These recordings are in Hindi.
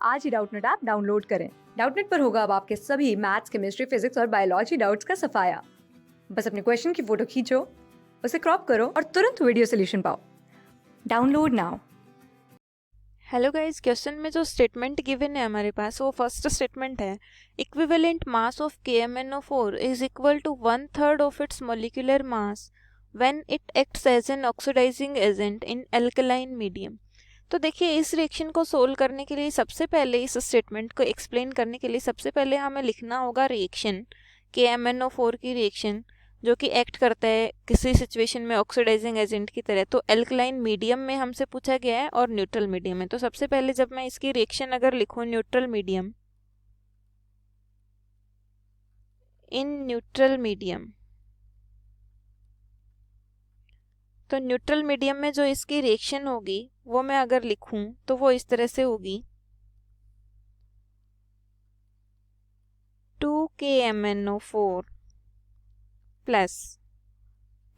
आज ही डाउटनेट ऐप डाउनलोड करें। डाउटनेट पर होगा अब आपके सभी मैथ्स, केमिस्ट्री, फिजिक्स और बायोलॉजी डाउट्स का सफाया। बस अपने क्वेश्चन की फोटो खींचो, उसे क्रॉप करो और तुरंत वीडियो सोल्यूशन पाओ। Download now. Hello guys, question में जो स्टेटमेंट गिवन है हमारे पास वो फर्स्ट स्टेटमेंट है, equivalent mass of KMnO4 is equal to 1/3 of its molecular mass when it acts as an oxidising agent in alkaline medium. तो देखिए, इस रिएक्शन को सोल्व करने के लिए सबसे पहले, इस स्टेटमेंट को एक्सप्लेन करने के लिए सबसे पहले हमें लिखना होगा रिएक्शन KMnO4 की रिएक्शन जो कि एक्ट करता है किसी सिचुएशन में ऑक्सीडाइजिंग एजेंट की तरह। तो एल्कलाइन मीडियम में हमसे पूछा गया है और न्यूट्रल मीडियम में। तो सबसे पहले जब मैं इसकी रिएक्शन अगर लिखूं neutral medium, in neutral medium, तो न्यूट्रल मीडियम में जो इसकी रिएक्शन होगी वो मैं अगर लिखूं तो वो इस तरह से होगी 2KMnO4 प्लस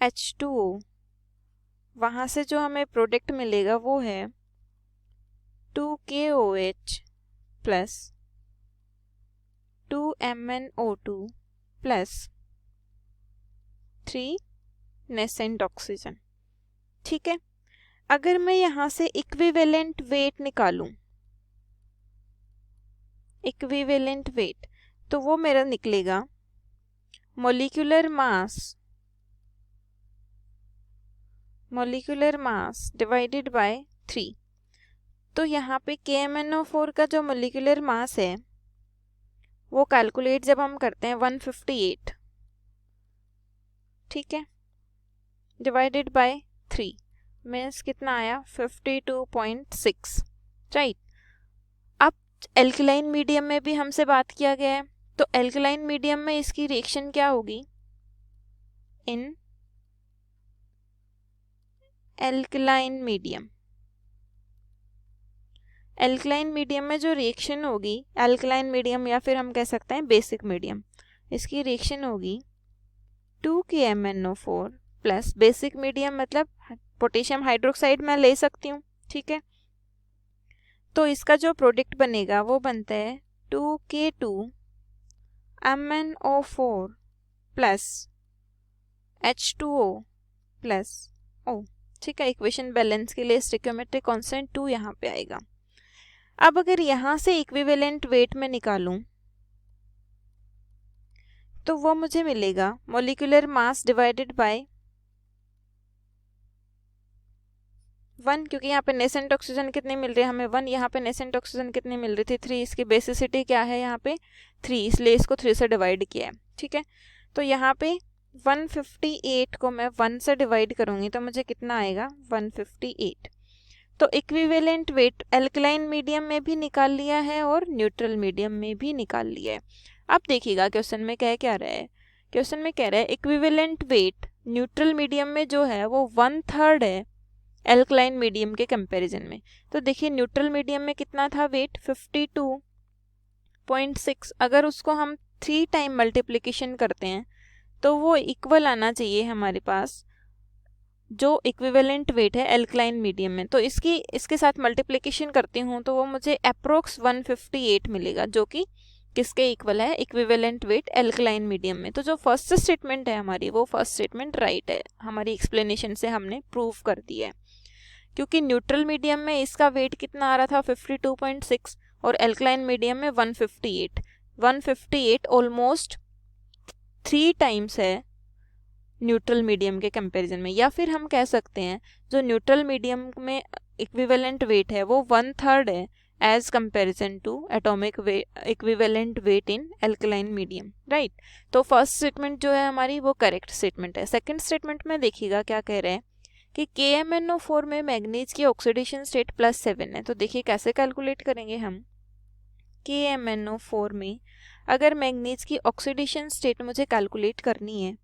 H2O। वहाँ से जो हमें प्रोडक्ट मिलेगा वो है 2KOH plus 2MnO2 plus 3 nascent oxygen. ठीक है, अगर मैं यहाँ से इक्विवेलेंट वेट निकालूं, इक्विवेलेंट वेट, तो वो मेरा निकलेगा मॉलिक्यूलर मास डिवाइडेड बाय 3। तो यहाँ पे KMnO4 का जो मॉलिक्यूलर मास है वो कैलकुलेट जब हम करते हैं 158, ठीक है, डिवाइडेड बाय 3 मीन्स कितना आया 52.6, राइट। अब एल्कलाइन मीडियम में भी हमसे बात किया गया है, तो एल्कलाइन मीडियम में इसकी रिएक्शन क्या होगी, इन एल्कलाइन मीडियम, एल्कलाइन मीडियम में जो रिएक्शन होगी, एल्कलाइन मीडियम या फिर हम कह सकते हैं बेसिक मीडियम, इसकी रिएक्शन होगी 2KMnO4 प्लस बेसिक मीडियम मतलब पोटेशियम हाइड्रोक्साइड मैं ले सकती हूँ, ठीक है। तो इसका जो प्रोडक्ट बनेगा वो बनता है 2K2MnO4 plus H2O plus O, ठीक है। इक्वेशन बैलेंस के लिए स्टोइकियोमेट्रिक कांस्टेंट 2 यहाँ पे आएगा। अब अगर यहाँ से इक्विवेलेंट वेट में निकालूं तो वो मुझे मिलेगा मॉलिक्यूलर मास डिवाइडेड बाय 1, क्योंकि यहाँ पे नेसेंट ऑक्सीजन कितनी मिल रही है हमें 1, यहाँ पे नेसेंट ऑक्सीजन कितनी मिल रही थी 3, इसकी बेसिसिटी क्या है यहाँ पे 3, इसलिए इसको 3 से डिवाइड किया है, ठीक है। तो यहाँ पे 158 को मैं 1 से डिवाइड करूँगी तो मुझे कितना आएगा 158। तो इक्विवेलेंट वेट एल्कलाइन मीडियम में भी निकाल लिया है और न्यूट्रल मीडियम में भी निकाल लिया है। अब देखिएगा क्वेश्चन में कह क्या रहा है, क्वेश्चन में कह रहा है इक्विवेलेंट वेट न्यूट्रल मीडियम में जो है वो 1/3 है एल्कलाइन मीडियम के कंपैरिजन में। तो देखिए न्यूट्रल मीडियम में कितना था वेट 52.6, अगर उसको हम 3 टाइम मल्टीप्लिकेशन करते हैं तो वो इक्वल आना चाहिए हमारे पास जो इक्विवेलेंट वेट है एल्कलाइन मीडियम में। तो इसके साथ मल्टीप्लिकेशन करती हूँ तो वो मुझे अप्रोक्स 158 मिलेगा, जो कि किसके इक्वल है, इक्विवेलेंट वेट एल्कलाइन मीडियम में। तो जो फर्स्ट स्टेटमेंट है हमारी वो फर्स्ट स्टेटमेंट राइट है, हमारी एक्सप्लेनेशन से हमने प्रूव कर दिया है। क्योंकि न्यूट्रल मीडियम में इसका वेट कितना आ रहा था 52.6 और एल्कलाइन मीडियम में 158 ऑलमोस्ट 3 टाइम्स है न्यूट्रल मीडियम के कंपैरिजन में। या फिर हम कह सकते हैं जो न्यूट्रल मीडियम में इक्विवेलेंट वेट है वो 1/3 है as comparison to atomic equivalent weight in alkaline medium, right. तो फर्स्ट स्टेटमेंट जो है हमारी वो करेक्ट स्टेटमेंट है। सेकंड स्टेटमेंट में देखिएगा क्या कह रहे हैं कि KMnO4 में मैग्नीज की ऑक्सीडेशन स्टेट +7 है। तो देखिए कैसे कैलकुलेट करेंगे हम, KMnO4 में अगर मैग्नीज की ऑक्सीडेशन स्टेट मुझे कैलकुलेट करनी है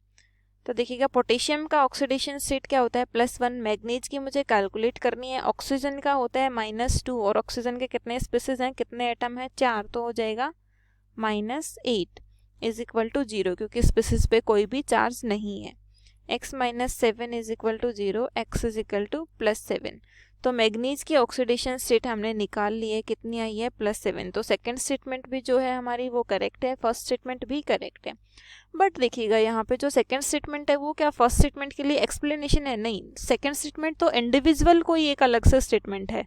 तो देखिएगा पोटेशियम का ऑक्सीडेशन स्टेट क्या होता है +1, मैग्नीज की मुझे कैलकुलेट करनी है, ऑक्सीजन का होता है -2 और ऑक्सीजन के कितने स्पीसीज हैं, कितने एटम हैं 4, तो हो जाएगा -8 इज इक्वल टू 0, क्योंकि स्पीसीज पे कोई भी चार्ज नहीं है। x - 7 is equal to 0, x is equal to +7। तो मैग्नीज की ऑक्सीडेशन स्टेट हमने निकाल ली है, कितनी आई है +7। तो सेकंड स्टेटमेंट भी जो है हमारी वो करेक्ट है, फर्स्ट स्टेटमेंट भी करेक्ट है। बट देखिएगा यहाँ पे जो सेकंड स्टेटमेंट है वो क्या फर्स्ट स्टेटमेंट के लिए एक्सप्लेनेशन है? नहीं, सेकंड स्टेटमेंट तो इंडिविजुअल कोई एक अलग से स्टेटमेंट है।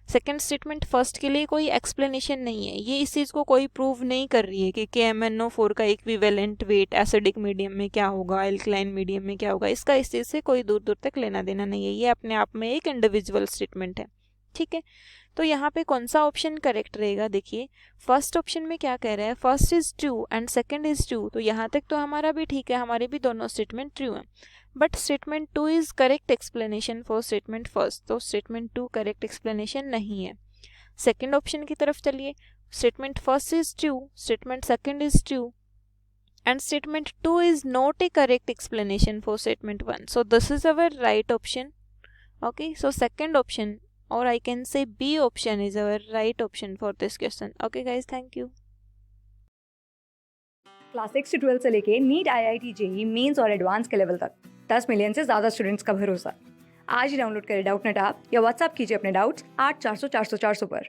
सेकंड स्टेटमेंट फर्स्ट के लिए कोई एक्सप्लेनेशन नहीं है। ये इस चीज़ को कोई प्रूव नहीं कर रही है कि KMnO4 का इक्विवेलेंट वेट एसिडिक मीडियम में क्या होगा, एल्कलाइन मीडियम में क्या होगा। इसका इस चीज़ से कोई दूर दूर तक लेना देना नहीं है। ये अपने आप में एक इंडिविजुअल स्टेटमेंट है, ठीक है। तो यहाँ पे कौन सा ऑप्शन करेक्ट रहेगा? देखिए फर्स्ट ऑप्शन में क्या कह रहा है, first is true and second is true. तो यहाँ तक तो हमारा भी ठीक है, हमारे भी दोनों स्टेटमेंट ट्रू हैं। But statement 2 is correct explanation for statement first. तो स्टेटमेंट 2 करेक्ट एक्सप्लेनेशन नहीं है। सेकंड ऑप्शन की तरफ चलिए, statement first is true, statement second is true and statement 2 is not a correct explanation for statement 1. So this is our right option. Okay, so second option, or I can say B option, is our right option for this question. Okay guys, thank you. Class 6 से 12 से लेके नीट, IIT, JEE मेंस और एडवांस के लेवल तक 10 मिलियन से ज़्यादा स्टूडेंट्स का भरोसा। आज ही डाउनलोड करें डाउटनेट ऐप या व्हाट्सएप कीजिए अपने डाउट्स 8400 400 400 पर।